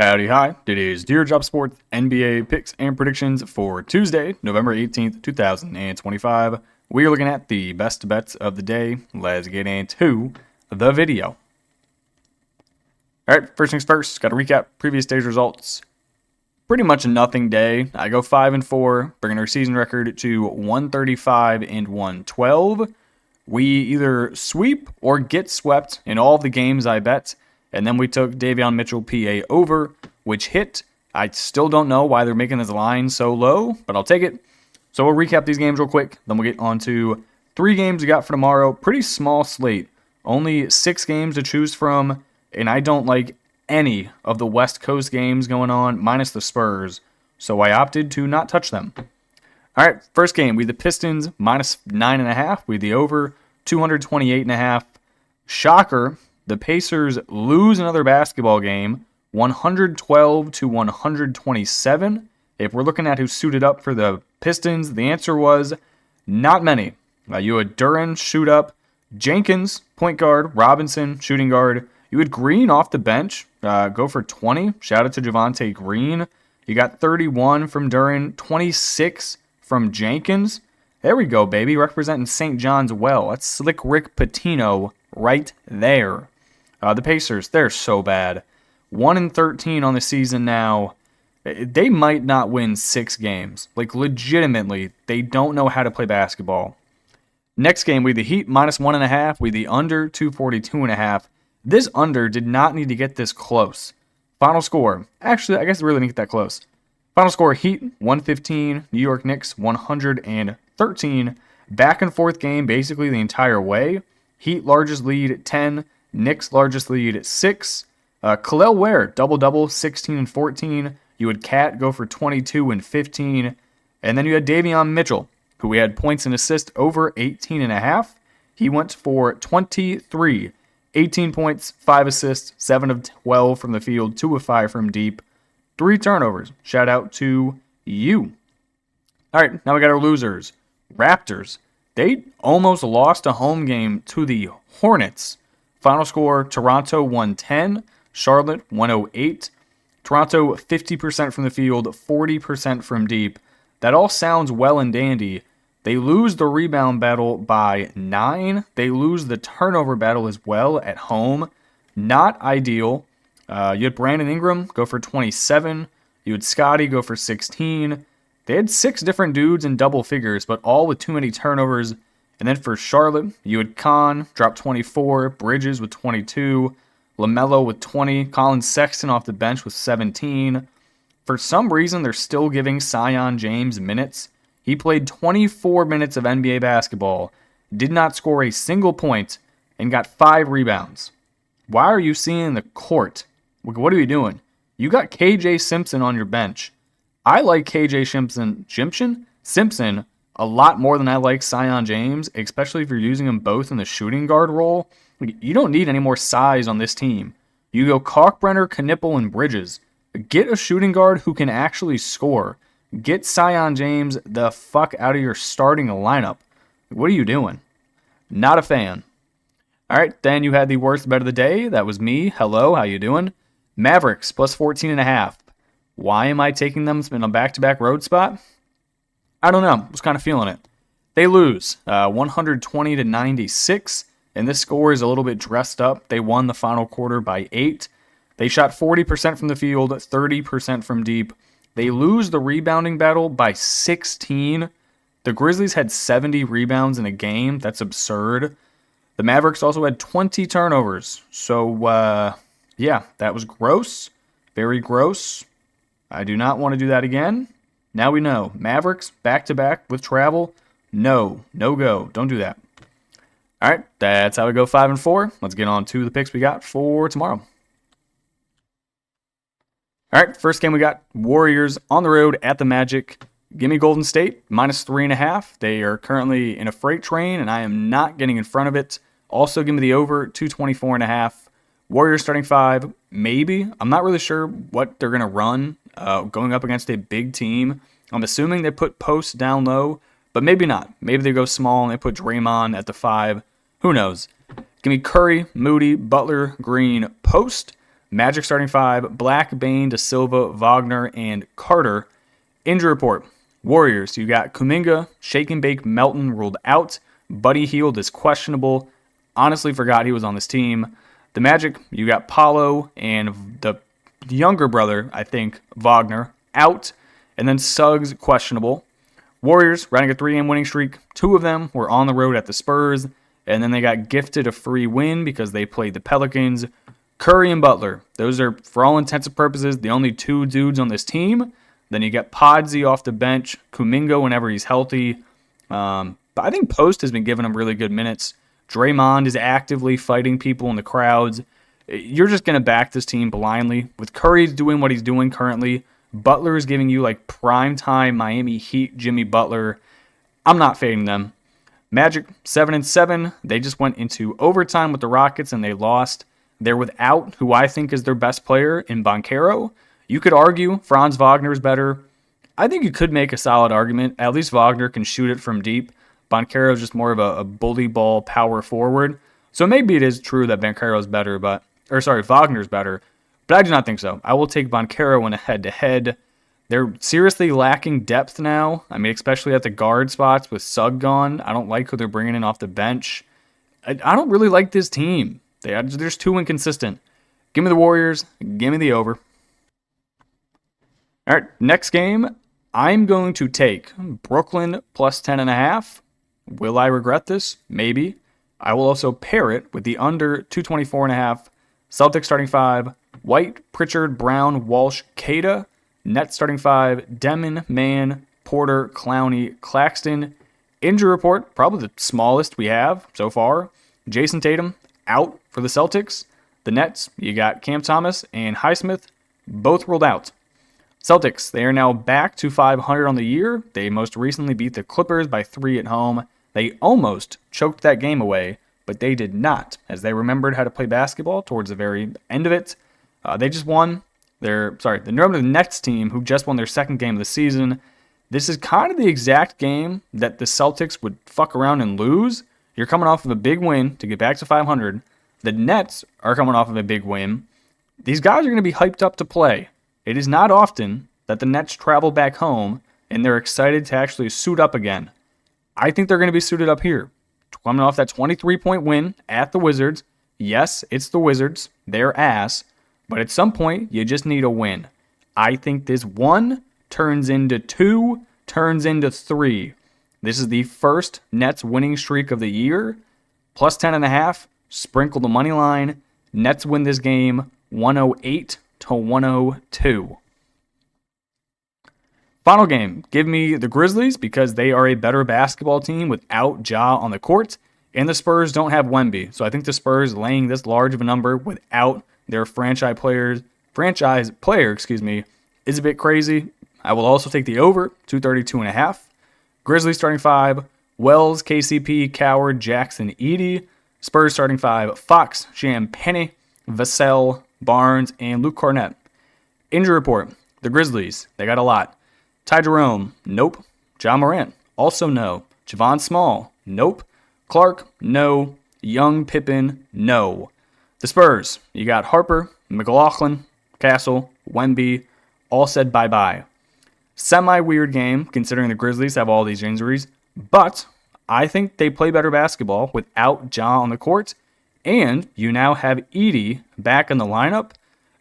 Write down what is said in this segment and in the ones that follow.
Howdy, hi. It is Dear Job Sports NBA picks and predictions for Tuesday, November 18th, 2025. We are looking at the best bets of the day. Let's get into the video. All right, first things first, got to recap previous day's results. Pretty much a nothing day. I go 5-4, bringing our season record to 135 and 112. We either sweep or get swept in all of the games I bet. And then we took Davion Mitchell PA over, which hit. I still don't know why they're making this line so low, but I'll take it. So we'll recap these games real quick. Then we'll get on to 3 games we got for tomorrow. Pretty small slate. Only 6 games to choose from. And I don't like any of the West Coast games going on, minus the Spurs. So I opted to not touch them. All right, first game. We had the Pistons minus 9.5. We had the over 228.5. Shocker. The Pacers lose another basketball game, 112 to 127. If we're looking at who suited up for the Pistons, the answer was not many. You had Duren shoot up, Jenkins, point guard, Robinson, shooting guard. You had Green off the bench, go for 20. Shout out to Javonte Green. You got 31 from Duren, 26 from Jenkins. There we go, baby. Representing St. John's well. That's Slick Rick Pitino right there. The Pacers, they're so bad. 1-13 on the season now. They might not win 6 games. Like, legitimately, they don't know how to play basketball. Next game, we had the Heat minus 1.5. We had the under 242.5. This under did not need to get this close. Final score. Actually, I guess it really didn't get that close. Final score, Heat 115. New York Knicks 113. Back and forth game basically the entire way. Heat largest lead 10. Knicks largest lead 6. Kel'el Ware double-double 16 and 14. You had Cat go for 22 and 15. And then you had Davion Mitchell, who we had points and assists over 18.5. He went for 23. 18 points, 5 assists, 7 of 12 from the field, 2 of 5 from deep, 3 turnovers. Shout out to you. All right, now we got our losers. Raptors. They almost lost a home game to the Hornets. Final score, Toronto 110, Charlotte 108. Toronto 50% from the field, 40% from deep. That all sounds well and dandy. They lose the rebound battle by 9. They lose the turnover battle as well at home. Not ideal. You had Brandon Ingram go for 27. You had Scotty go for 16. They had 6 different dudes in double figures, but all with too many turnovers. And then for Charlotte, you had Khan drop 24, Bridges with 22, LaMelo with 20, Colin Sexton off the bench with 17. For some reason, they're still giving Zion James minutes. He played 24 minutes of NBA basketball, did not score a single point, and got 5 rebounds. Why are you seeing the court? What are you doing? You got KJ Simpson on your bench. I like KJ Simpson a lot more than I like Zion James, especially if you're using them both in the shooting guard role. You don't need any more size on this team. You go Kalkbrenner, Knipple, and Bridges. Get a shooting guard who can actually score. Get Zion James the fuck out of your starting lineup. What are you doing? Not a fan. All right, then you had the worst bet of the day. That was me. Hello, how you doing? Mavericks plus 14.5. Why am I taking them in a back-to-back road spot? I don't know. I was kind of feeling it. They lose 120 to 96, and this score is a little bit dressed up. They won the final quarter by 8. They shot 40% from the field, 30% from deep. They lose the rebounding battle by 16. The Grizzlies had 70 rebounds in a game. That's absurd. The Mavericks also had 20 turnovers. So, yeah, that was gross. Very gross. I do not want to do that again. Now we know. Mavericks, back-to-back with travel. No go. Don't do that. All right, that's how we go 5-4. Let's get on to the picks we got for tomorrow. All right, first game we got Warriors on the road at the Magic. Give me Golden State, minus 3.5. They are currently in a freight train, and I am not getting in front of it. Also, give me the over, 224.5. Warriors starting 5, maybe. I'm not really sure what they're going to run going up against a big team. I'm assuming they put post down low, but maybe not. Maybe they go small and they put Draymond at the 5. Who knows? Give me Curry, Moody, Butler, Green, post. Magic starting 5, Black, Bane, Da Silva, Wagner, and Carter. Injury report. Warriors, you got Kuminga, Shake and Bake, Melton ruled out. Buddy Hield is questionable. Honestly forgot he was on this team. The Magic, you got Paulo and the younger brother, I think, Wagner, out. And then Suggs, questionable. Warriors, running a 3-game winning streak. 2 of them were on the road at the Spurs. And then they got gifted a free win because they played the Pelicans. Curry and Butler, those are, for all intents and purposes, the only 2 dudes on this team. Then you get Podsy off the bench, Kuminga whenever he's healthy. But I think Post has been giving him really good minutes. Draymond is actively fighting people in the crowds. You're just going to back this team blindly. With Curry doing what he's doing currently, Butler is giving you like primetime Miami Heat Jimmy Butler. I'm not fading them. Magic 7-7. They just went into overtime with the Rockets and they lost. They're without who I think is their best player in Banchero. You could argue Franz Wagner is better. I think you could make a solid argument. At least Wagner can shoot it from deep. Banchero is just more of a bully ball power forward. So maybe it is true that Banchero is better, Wagner's better. But I do not think so. I will take Banchero in a head-to-head. They're seriously lacking depth now. I mean, especially at the guard spots with Sugg gone. I don't like who they're bringing in off the bench. I don't really like this team. They're just too inconsistent. Give me the Warriors. Give me the over. All right, next game. I'm going to take Brooklyn plus 10.5. Will I regret this? Maybe. I will also pair it with the under 224.5. Celtics starting 5. White, Pritchard, Brown, Walsh, Cada. Nets starting 5. Demon, Mann, Porter, Clowney, Claxton. Injury report, probably the smallest we have so far. Jason Tatum out for the Celtics. The Nets, you got Cam Thomas and Highsmith, both ruled out. Celtics, they are now back to 500 on the year. They most recently beat the Clippers by 3 at home. They almost choked that game away, but they did not, as they remembered how to play basketball towards the very end of it. They just won. The Nets team, who just won their second game of the season. This is kind of the exact game that the Celtics would fuck around and lose. You're coming off of a big win to get back to 500. The Nets are coming off of a big win. These guys are going to be hyped up to play. It is not often that the Nets travel back home and they're excited to actually suit up again. I think they're going to be suited up here. Coming off that 23-point win at the Wizards. Yes, it's the Wizards. They're ass. But at some point, you just need a win. I think this 1 turns into 2, turns into 3. This is the first Nets winning streak of the year. Plus 10.5. Sprinkle the money line. Nets win this game 108-102. Final game. Give me the Grizzlies because they are a better basketball team without Ja on the court. And the Spurs don't have Wemby. So I think the Spurs laying this large of a number without their franchise player, is a bit crazy. I will also take the over, 232.5. Grizzlies starting 5, Wells, KCP, Coward, Jackson, Edey. Spurs starting 5, Fox, Champagnie, Vassell, Barnes, and Luke Cornett. Injury report, the Grizzlies, they got a lot. Ty Jerome, nope. John Morant, also no. Javon Small, nope. Clark, no. Young, Pippen, no. The Spurs, you got Harper, McLaughlin, Castle, Wemby, all said bye-bye. Semi-weird game, considering the Grizzlies have all these injuries, but I think they play better basketball without Ja on the court, and you now have Edey back in the lineup.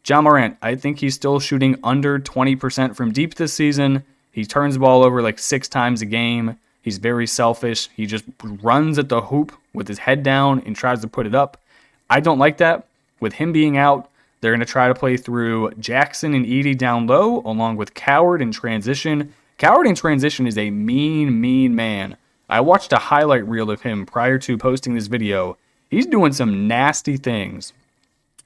Ja Morant, I think he's still shooting under 20% from deep this season. He turns the ball over like 6 times a game. He's very selfish. He just runs at the hoop with his head down and tries to put it up. I don't like that. With him being out, they're going to try to play through Jackson and Edey down low, along with Coward in transition. Coward in transition is a mean man. I watched a highlight reel of him prior to posting this video. He's doing some nasty things.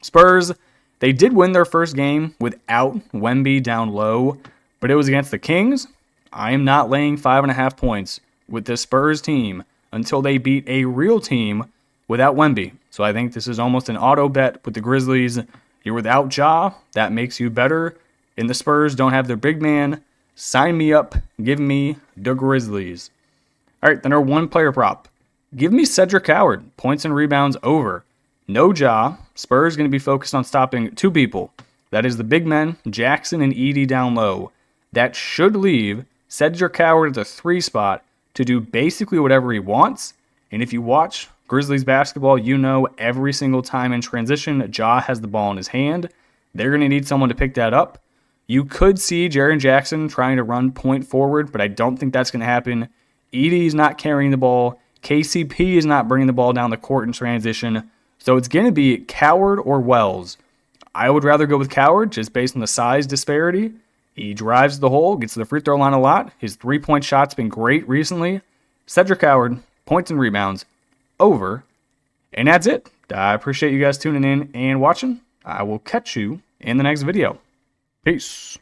Spurs, they did win their first game without Wemby down low, but it was against the Kings. I am not laying 5.5 points with this Spurs team until they beat a real team without Wemby. So I think this is almost an auto bet with the Grizzlies. You're without Ja. That makes you better. And the Spurs don't have their big man. Sign me up. Give me the Grizzlies. All right, then our one player prop. Give me Cedric Coward. Points and rebounds over. No Ja. Spurs going to be focused on stopping two people. That is the big men, Jackson and Edey down low. That should leave Cedric Coward at the 3 spot to do basically whatever he wants. And if you watch Grizzlies basketball, you know every single time in transition, Ja has the ball in his hand. They're going to need someone to pick that up. You could see Jaren Jackson trying to run point forward, but I don't think that's going to happen. Edey's not carrying the ball. KCP is not bringing the ball down the court in transition. So it's going to be Coward or Wells. I would rather go with Coward just based on the size disparity. He drives the hole, gets to the free throw line a lot. His 3-point shot's been great recently. Cedric Coward, points and rebounds, over. And that's it. I appreciate you guys tuning in and watching. I will catch you in the next video. Peace.